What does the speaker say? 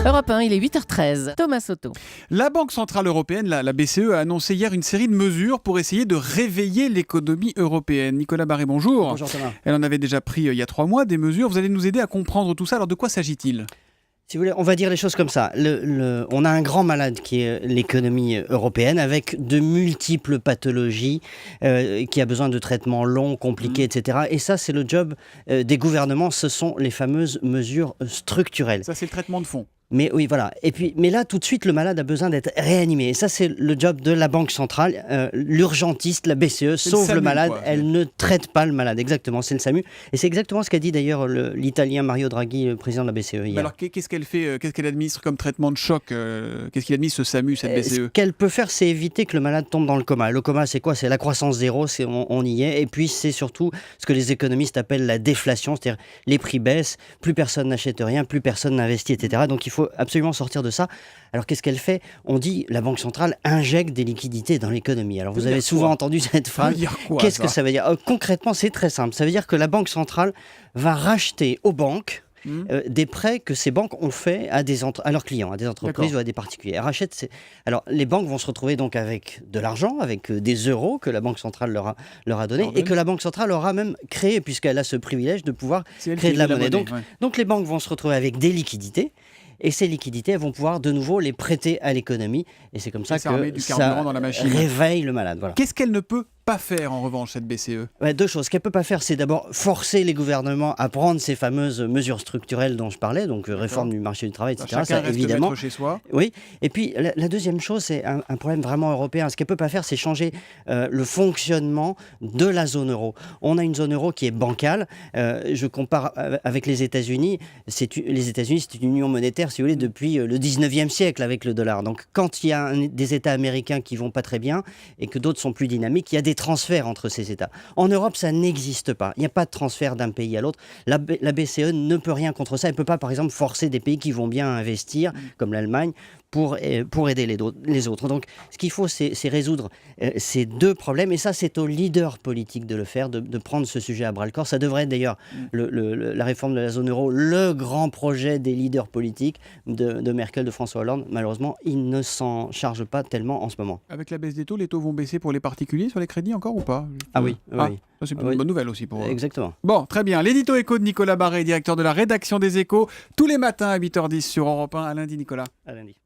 Europe 1, il est 8h13. Thomas Soto. La Banque Centrale Européenne, la BCE, a annoncé hier une série de mesures pour essayer de réveiller l'économie européenne. Nicolas Barré, bonjour. Bonjour Thomas. Elle en avait déjà pris il y a 3 mois des mesures. Vous allez nous aider à comprendre tout ça. Alors de quoi s'agit-il ? Si vous voulez, on va dire les choses comme ça. On a un grand malade qui est l'économie européenne avec de multiples pathologies qui a besoin de traitements longs, compliqués, etc. Et ça, c'est le job des gouvernements. Ce sont les fameuses mesures structurelles. Ça, c'est le traitement de fond. Mais oui, voilà. Et puis, mais là, tout de suite, le malade a besoin d'être réanimé. Et ça, c'est le job de la Banque centrale. L'urgentiste, la BCE, sauve SAMU, le malade. quoi. Elle ne traite pas le malade. Exactement, c'est le SAMU. Et c'est exactement ce qu'a dit d'ailleurs l'Italien Mario Draghi, le président de la BCE, hier. Alors qu'est-ce qu'elle fait ? Qu'est-ce qu'elle administre comme traitement de choc ? Qu'est-ce qu'il administre ce SAMU, cette BCE ? Ce qu'elle peut faire, c'est éviter que le malade tombe dans le coma. Le coma, c'est quoi ? C'est la croissance zéro, on y est. Et puis, c'est surtout ce que les économistes appellent la déflation, c'est-à-dire les prix baissent, plus personne n'achète rien, plus personne n'investit, etc. Donc, il faut absolument sortir de ça. Alors, qu'est-ce qu'elle fait ? On dit, la Banque centrale injecte des liquidités dans l'économie. Alors, vous avez souvent entendu cette phrase. Qu'est-ce que ça veut dire ? Concrètement, c'est très simple. Ça veut dire que la Banque centrale va racheter aux banques des prêts que ces banques ont fait à leurs clients, à des entreprises ou à des particuliers. Elles rachètent Alors, les banques vont se retrouver donc avec de l'argent, avec des euros que la Banque centrale leur a donné et que la Banque centrale aura même créé, puisqu'elle a ce privilège de pouvoir créer de la monnaie. Donc, les banques vont se retrouver avec des liquidités. Et ces liquidités, elles vont pouvoir de nouveau les prêter à l'économie. Et c'est comme ça que ça dans la machine. Réveille le malade. Voilà. Qu'est-ce qu'elle ne peut pas faire en revanche, cette BCE ? Deux choses. Ce qu'elle ne peut pas faire, c'est d'abord forcer les gouvernements à prendre ces fameuses mesures structurelles dont je parlais, donc réforme du marché du travail, etc. Chacun ça, reste évidemment. maître chez soi. Oui. Et puis la deuxième chose, c'est un problème vraiment européen. Ce qu'elle ne peut pas faire, c'est changer le fonctionnement de la zone euro. On a une zone euro qui est bancale. Je compare avec les États-Unis. Les États-Unis, c'est une union monétaire, si vous voulez, depuis le 19e siècle avec le dollar. Donc quand il y a des États américains qui vont pas très bien et que d'autres sont plus dynamiques, il y a des transferts entre ces États. En Europe, ça n'existe pas. Il n'y a pas de transfert d'un pays à l'autre. La BCE ne peut rien contre ça. Elle ne peut pas, par exemple, forcer des pays qui vont bien investir, comme l'Allemagne, pour aider les autres. Donc, ce qu'il faut, c'est résoudre ces deux problèmes. Et ça, c'est aux leaders politiques de le faire, de prendre ce sujet à bras-le-corps. Ça devrait être d'ailleurs, la réforme de la zone euro, le grand projet des leaders politiques de Merkel, de François Hollande. Malheureusement, ils ne s'en chargent pas tellement en ce moment. Avec la baisse des taux vont baisser pour les particuliers sur les crédits encore ou pas ? Ah oui. Ça, c'est une bonne nouvelle aussi pour eux. Exactement. Bon, très bien. L'édito éco de Nicolas Barré, directeur de la rédaction des Échos, tous les matins à 8h10 sur Europe 1. À lundi, Nicolas. À lundi.